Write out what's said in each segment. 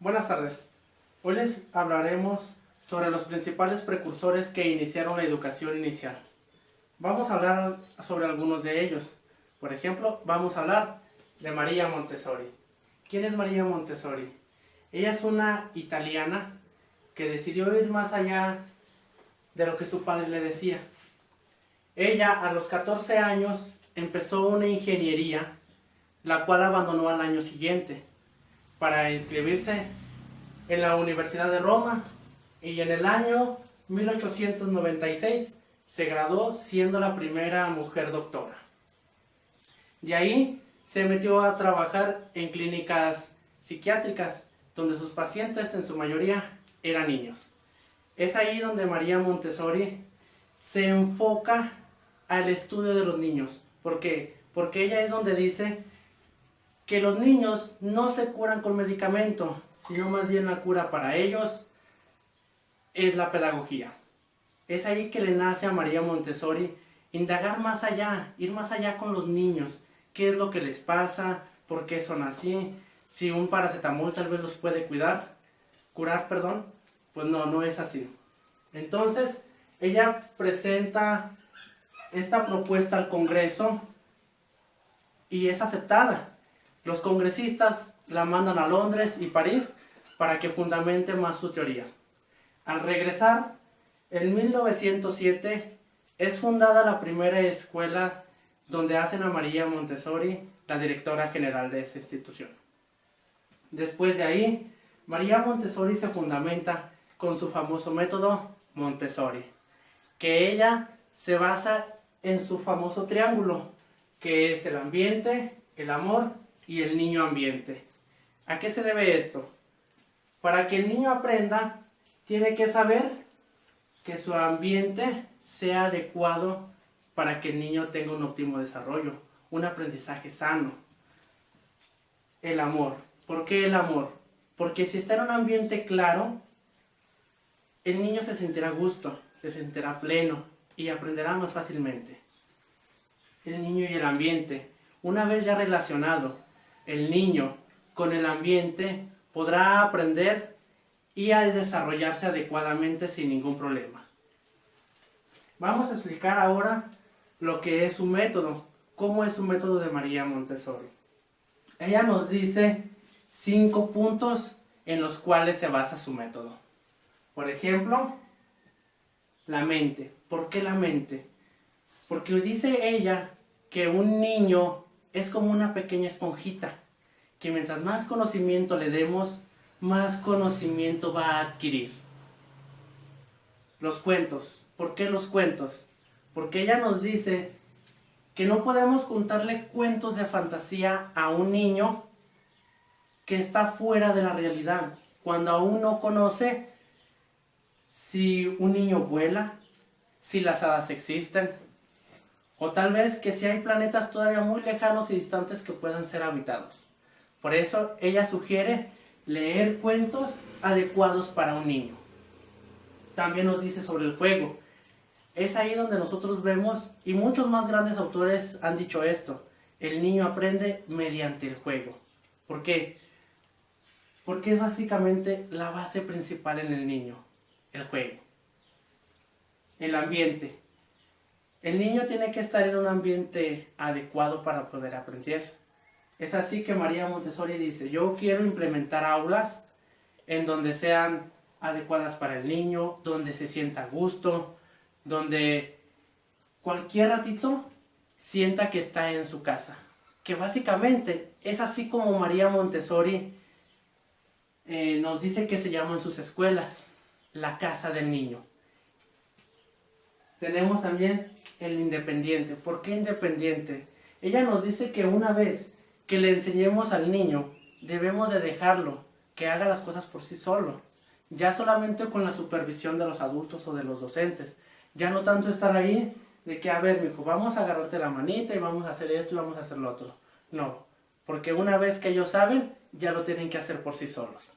Buenas tardes. Hoy les hablaremos sobre los principales precursores que iniciaron la educación inicial. Vamos a hablar sobre algunos de ellos. Por ejemplo, vamos a hablar de María Montessori. ¿Quién es María Montessori? Ella es una italiana que decidió ir más allá de lo que su padre le decía. Ella a los 14 años empezó una ingeniería, la cual abandonó al año siguiente para inscribirse en la Universidad de Roma, y en el año 1896 se graduó siendo la primera mujer doctora. De ahí se metió a trabajar en clínicas psiquiátricas, donde sus pacientes en su mayoría eran niños. Es ahí donde María Montessori se enfoca al estudio de los niños. ¿Por qué? Porque ella es donde dice que los niños no se curan con medicamento, sino más bien la cura para ellos es la pedagogía. Es ahí que le nace a María Montessori indagar más allá, ir más allá con los niños. ¿Qué es lo que les pasa? ¿Por qué son así? Si un paracetamol tal vez los puede curar, pues no es así. Entonces, ella presenta esta propuesta al Congreso y es aceptada. Los congresistas la mandan a Londres y París para que fundamente más su teoría. Al regresar, en 1907 es fundada la primera escuela donde hacen a María Montessori la directora general de esa institución. Después de ahí, María Montessori se fundamenta con su famoso método Montessori, que ella se basa en su famoso triángulo, que es el ambiente, el amor y el niño ambiente. ¿A qué se debe esto? Para que el niño aprenda, tiene que saber que su ambiente sea adecuado para que el niño tenga un óptimo desarrollo, un aprendizaje sano. El amor. ¿Por qué el amor? Porque si está en un ambiente claro, el niño se sentirá a gusto, se sentirá pleno y aprenderá más fácilmente. El niño y el ambiente. Una vez ya relacionado el niño con el ambiente, podrá aprender y a desarrollarse adecuadamente sin ningún problema. Vamos a explicar ahora lo que es su método, cómo es su método de María Montessori. Ella nos dice 5 puntos en los cuales se basa su método. Por ejemplo, la mente. ¿Por qué la mente? Porque dice ella que un niño es como una pequeña esponjita, que mientras más conocimiento le demos, más conocimiento va a adquirir. Los cuentos. ¿Por qué los cuentos? Porque ella nos dice que no podemos contarle cuentos de fantasía a un niño que está fuera de la realidad, cuando aún no conoce si un niño vuela, si las hadas existen, o tal vez que si hay planetas todavía muy lejanos y distantes que puedan ser habitados. Por eso ella sugiere leer cuentos adecuados para un niño. También nos dice sobre el juego. Es ahí donde nosotros vemos, y muchos más grandes autores han dicho esto, el niño aprende mediante el juego. ¿Por qué? Porque es básicamente la base principal en el niño, el juego. El ambiente. El niño tiene que estar en un ambiente adecuado para poder aprender. Es así que María Montessori dice, yo quiero implementar aulas en donde sean adecuadas para el niño, donde se sienta a gusto, donde cualquier ratito sienta que está en su casa. Que básicamente es así como María Montessori nos dice que se llaman sus escuelas, la casa del niño. Tenemos también el independiente. ¿Por qué independiente? Ella nos dice que una vez que le enseñemos al niño, debemos de dejarlo, que haga las cosas por sí solo. Ya solamente con la supervisión de los adultos o de los docentes. Ya no tanto estar ahí de que, a ver, mijo, vamos a agarrarte la manita y vamos a hacer esto y vamos a hacer lo otro. No, porque una vez que ellos saben, ya lo tienen que hacer por sí solos.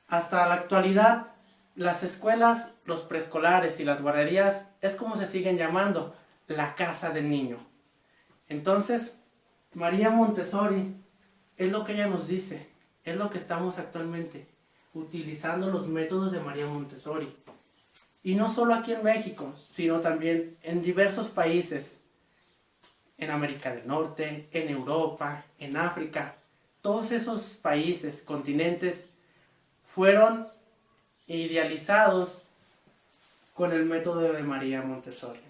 Hasta la actualidad, las escuelas, los preescolares y las guarderías es como se siguen llamando, la casa del niño. Entonces, María Montessori es lo que ella nos dice, es lo que estamos actualmente, utilizando los métodos de María Montessori. Y no solo aquí en México, sino también en diversos países, en América del Norte, en Europa, en África. Todos esos países, continentes, fueron idealizados con el método de María Montessori.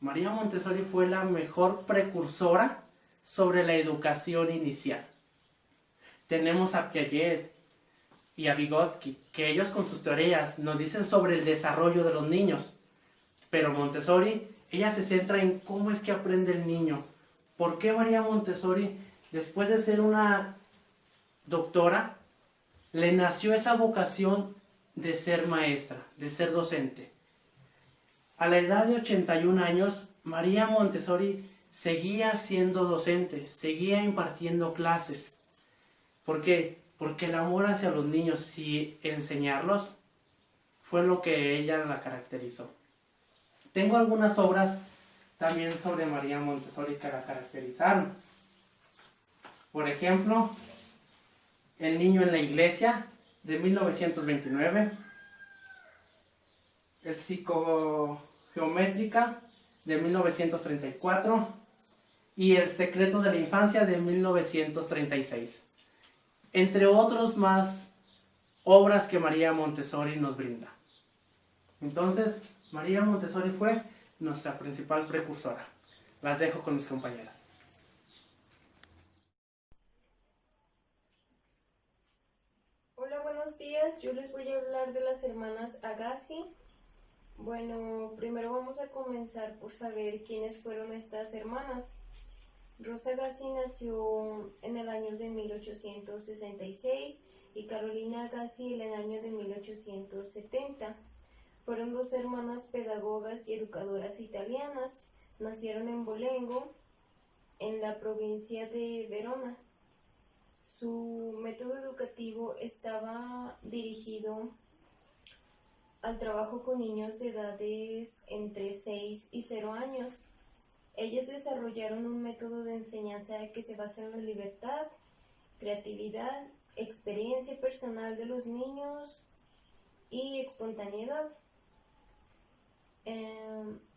María Montessori fue la mejor precursora sobre la educación inicial. Tenemos a Piaget y a Vygotsky, que ellos con sus teorías nos dicen sobre el desarrollo de los niños. Pero Montessori, ella se centra en cómo es que aprende el niño. ¿Por qué María Montessori, después de ser una doctora, le nació esa vocación de ser maestra, de ser docente? A la edad de 81 años, María Montessori seguía siendo docente, seguía impartiendo clases. ¿Por qué? Porque el amor hacia los niños y enseñarlos fue lo que ella la caracterizó. Tengo algunas obras también sobre María Montessori que la caracterizaron. Por ejemplo, El niño en la iglesia, de 1929. El psicogeométrica, de 1934. Y El secreto de la infancia, de 1936. Entre otros más obras que María Montessori nos brinda. Entonces, María Montessori fue nuestra principal precursora. Las dejo con mis compañeras. Hola, buenos días. Yo les voy a hablar de las hermanas Agassi. Bueno, primero vamos a comenzar por saber quiénes fueron estas hermanas. Rosa Agassi nació en el año de 1866 y Carolina Agassi en el año de 1870. Fueron dos hermanas pedagogas y educadoras italianas. Nacieron en Bolengo, en la provincia de Verona. Su método educativo estaba dirigido al trabajo con niños de edades entre 6 y 0 años. Ellas desarrollaron un método de enseñanza que se basa en la libertad, creatividad, experiencia personal de los niños y espontaneidad.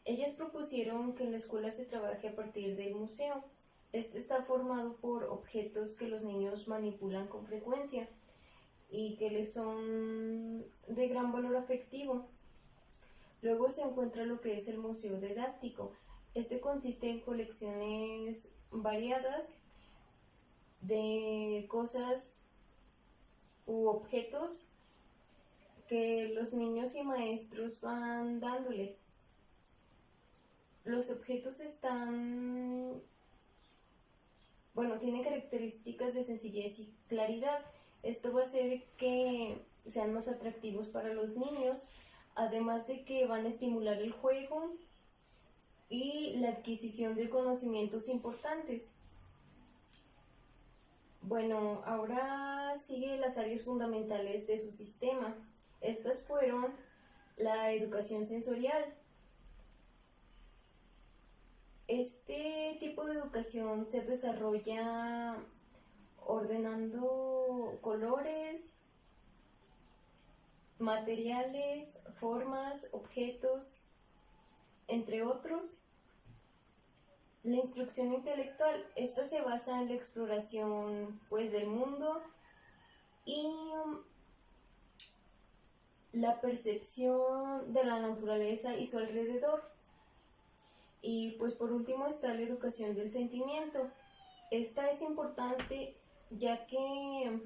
Ellas propusieron que en la escuela se trabaje a partir del museo. Este está formado por objetos que los niños manipulan con frecuencia y que les son de gran valor afectivo. Luego se encuentra lo que es el museo didáctico. Este consiste en colecciones variadas de cosas u objetos que los niños y maestros van dándoles. Los objetos tienen características de sencillez y claridad. Esto va a hacer que sean más atractivos para los niños, además de que van a estimular el juego y la adquisición de conocimientos importantes. Bueno, ahora sigue las áreas fundamentales de su sistema. Estas fueron la educación sensorial. Este tipo de educación se desarrolla ordenando colores, materiales, formas, objetos, entre otros. La instrucción intelectual, esta se basa en la exploración del mundo y la percepción de la naturaleza y su alrededor. Y por último está la educación del sentimiento. Esta es importante ya que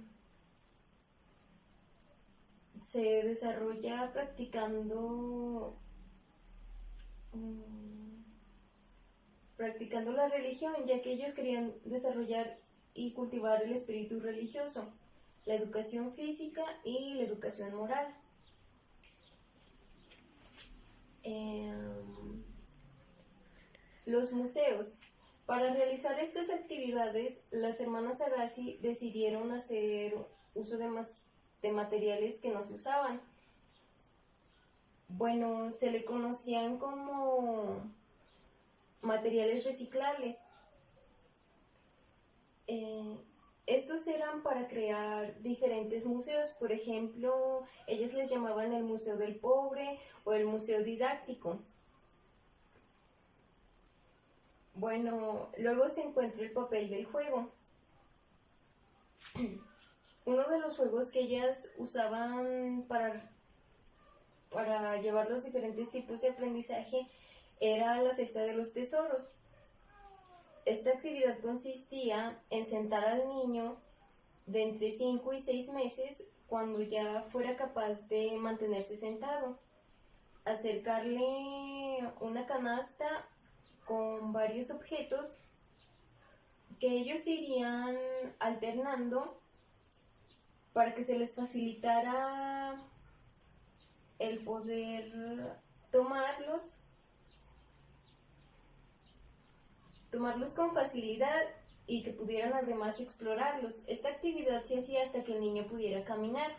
se desarrolla practicando la religión, ya que ellos querían desarrollar y cultivar el espíritu religioso, la educación física y la educación moral. Los museos. Para realizar estas actividades, las hermanas Agassi decidieron hacer uso de materiales que no se usaban. Se le conocían como materiales reciclables. Estos eran para crear diferentes museos, por ejemplo, ellos les llamaban el Museo del Pobre o el Museo Didáctico. Bueno, luego se encuentra el papel del juego. Uno de los juegos que ellas usaban para llevar los diferentes tipos de aprendizaje era la cesta de los tesoros. Esta actividad consistía en sentar al niño de entre 5 y 6 meses cuando ya fuera capaz de mantenerse sentado, acercarle una canasta con varios objetos que ellos irían alternando para que se les facilitara el poder tomarlos con facilidad y que pudieran además explorarlos. Esta actividad se hacía hasta que el niño pudiera caminar.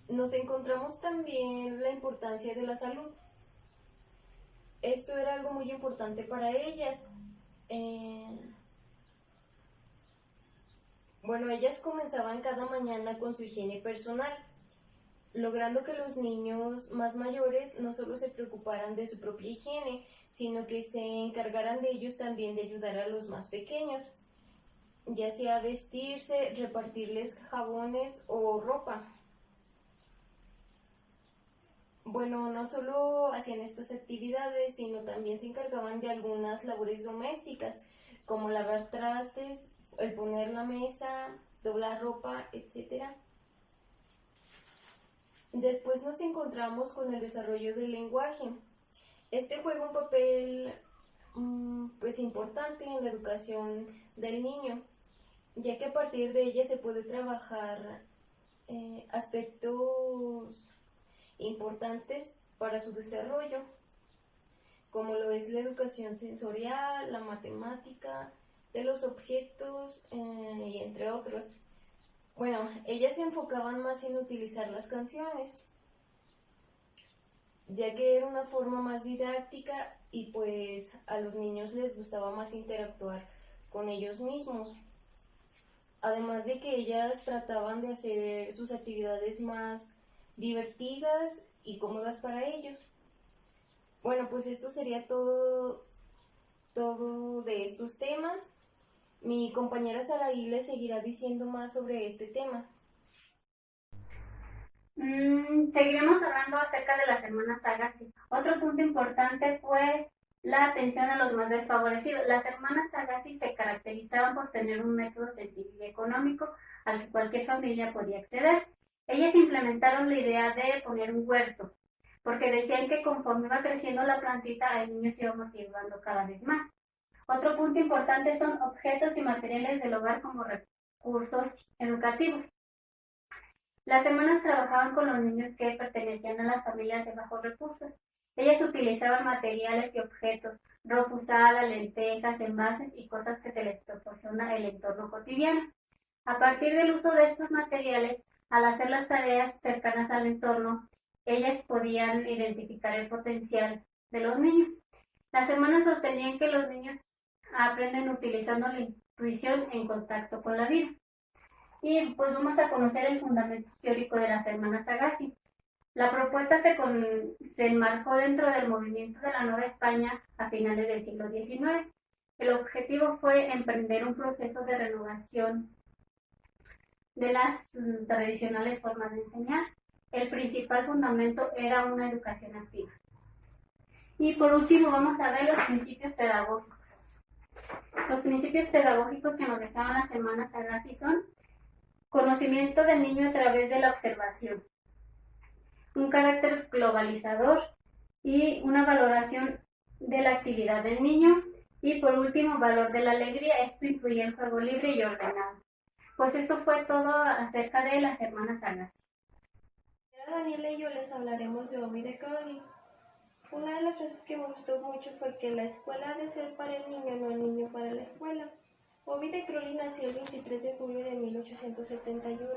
Nos encontramos también la importancia de la salud. Esto era algo muy importante para ellas. Ellas comenzaban cada mañana con su higiene personal, logrando que los niños más mayores no solo se preocuparan de su propia higiene, sino que se encargaran de ellos también de ayudar a los más pequeños, ya sea vestirse, repartirles jabones o ropa. No solo hacían estas actividades, sino también se encargaban de algunas labores domésticas, como lavar trastes, el poner la mesa, doblar ropa, etc. Después nos encontramos con el desarrollo del lenguaje. Este juega un papel importante en la educación del niño, ya que a partir de ella se puede trabajar aspectos importantes para su desarrollo, como lo es la educación sensorial, la matemática, de los objetos y entre otros. Ellas se enfocaban más en utilizar las canciones, ya que era una forma más didáctica y pues a los niños les gustaba más interactuar con ellos mismos. Además de que ellas trataban de hacer sus actividades más divertidas y cómodas para ellos. Pues esto sería todo de estos temas. Mi compañera Saraí les seguirá diciendo más sobre este tema. Seguiremos hablando acerca de las hermanas Agassi. Otro punto importante fue la atención a los más desfavorecidos. Las hermanas Agassi se caracterizaban por tener un método sencillo y económico al que cualquier familia podía acceder. Ellas implementaron la idea de poner un huerto, porque decían que conforme iba creciendo la plantita, el niño se iba motivando cada vez más. Otro punto importante son objetos y materiales del hogar como recursos educativos. Las hermanas trabajaban con los niños que pertenecían a las familias de bajos recursos. Ellas utilizaban materiales y objetos, ropa usada, lentejas, envases y cosas que se les proporciona el entorno cotidiano. A partir del uso de estos materiales, al hacer las tareas cercanas al entorno, ellas podían identificar el potencial de los niños. Las hermanas sostenían que los niños aprenden utilizando la intuición en contacto con la vida. Y pues vamos a conocer el fundamento teórico de las hermanas Agassi. La propuesta se enmarcó dentro del movimiento de la Nueva España a finales del siglo XIX. El objetivo fue emprender un proceso de renovación de las tradicionales formas de enseñar. El principal fundamento era una educación activa. Y por último vamos a ver los principios pedagógicos. Los principios pedagógicos que nos dejaban las hermanas Agassi son: conocimiento del niño a través de la observación, un carácter globalizador y una valoración de la actividad del niño, y por último, valor de la alegría. Esto incluye el juego libre y ordenado. Pues esto fue todo acerca de las hermanas Agassi. Daniela y yo les hablaremos de Bobby de Crowley. Una de las frases que me gustó mucho fue que la escuela ha de ser para el niño, no el niño para la escuela. Bobby de Crowley nació el 23 de julio de 1871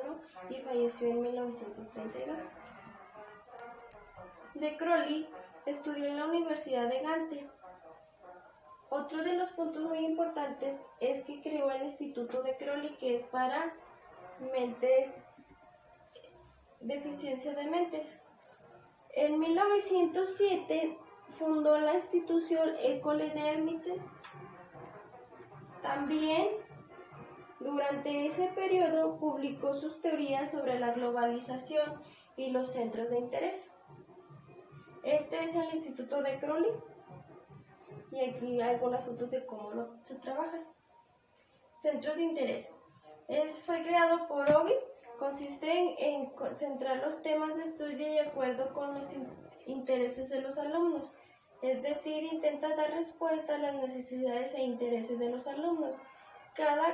y falleció en 1932. De Crowley estudió en la Universidad de Gante. Otro de los puntos muy importantes es que creó el Instituto de Crowley, que es para deficiencia de mentes. En 1907 fundó la institución École d'Hermite. También durante ese periodo publicó sus teorías sobre la globalización y los centros de interés. Este es el Instituto de Crowley y aquí hay algunas fotos de cómo se trabaja. Centros de interés. Fue creado por Ovid. Consiste en centrar los temas de estudio de acuerdo con los intereses de los alumnos, es decir, intenta dar respuesta a las necesidades e intereses de los alumnos. Cada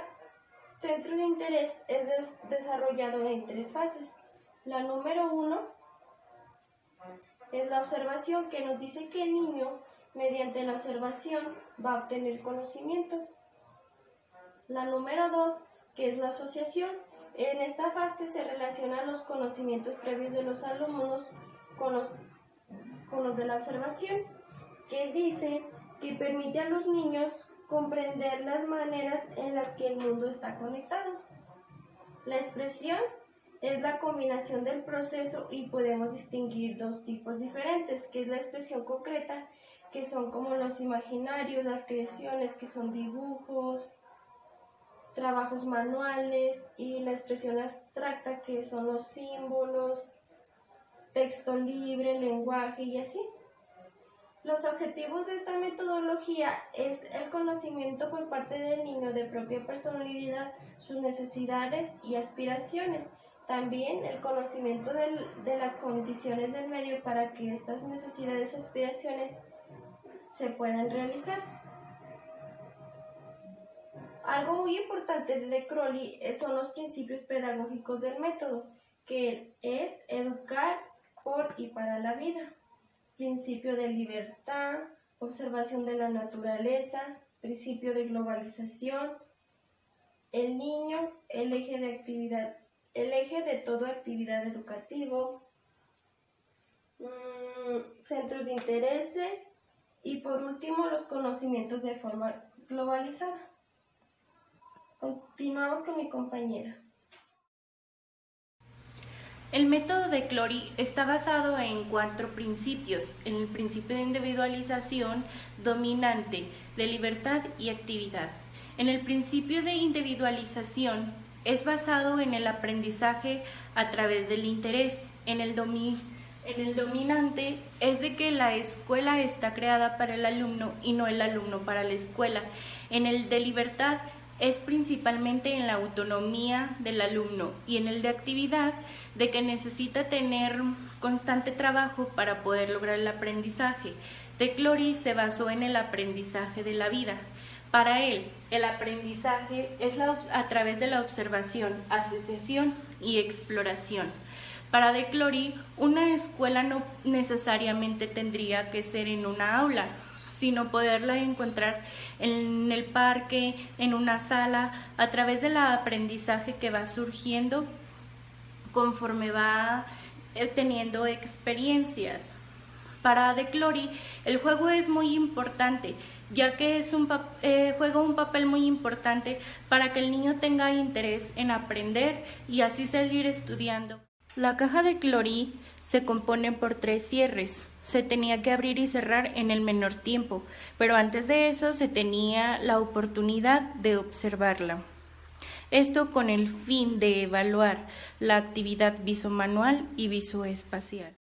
centro de interés es desarrollado en 3 fases. La número 1 es la observación, que nos dice que el niño, mediante la observación, va a obtener conocimiento. La número 2, que es la asociación. En esta fase se relacionan los conocimientos previos de los alumnos con los de la observación, que dice que permite a los niños comprender las maneras en las que el mundo está conectado. La expresión es la combinación del proceso y podemos distinguir 2 tipos diferentes, que es la expresión concreta, que son como los imaginarios, las creaciones, que son dibujos, trabajos manuales, y la expresión abstracta, que son los símbolos, texto libre, lenguaje y así. Los objetivos de esta metodología es el conocimiento por parte del niño de propia personalidad, sus necesidades y aspiraciones. También el conocimiento de las condiciones del medio para que estas necesidades y aspiraciones se puedan realizar. Algo muy importante de Crowley son los principios pedagógicos del método, que es educar por y para la vida. Principio de libertad, observación de la naturaleza, principio de globalización, el niño, el eje de toda actividad educativa, centros de intereses y por último los conocimientos de forma globalizada. Continuamos con mi compañera. El método de Crowley está basado en 4 principios: en el principio de individualización, dominante, de libertad y actividad. En el principio de individualización es basado en el aprendizaje a través del interés. En el dominante es de que la escuela está creada para el alumno y no el alumno para la escuela. En el de libertad es principalmente en la autonomía del alumno, y en el de actividad de que necesita tener constante trabajo para poder lograr el aprendizaje. De Crowley se basó en el aprendizaje de la vida. Para él, el aprendizaje es a través de la observación, asociación y exploración. Para De Crowley, una escuela no necesariamente tendría que ser en una aula, sino poderla encontrar en el parque, en una sala, a través del aprendizaje que va surgiendo conforme va teniendo experiencias. Para De Crowley, el juego es muy importante, ya que juega un papel muy importante para que el niño tenga interés en aprender y así seguir estudiando. La caja de Crowley se compone por 3 cierres. Se tenía que abrir y cerrar en el menor tiempo, pero antes de eso se tenía la oportunidad de observarla. Esto con el fin de evaluar la actividad visomanual y visoespacial.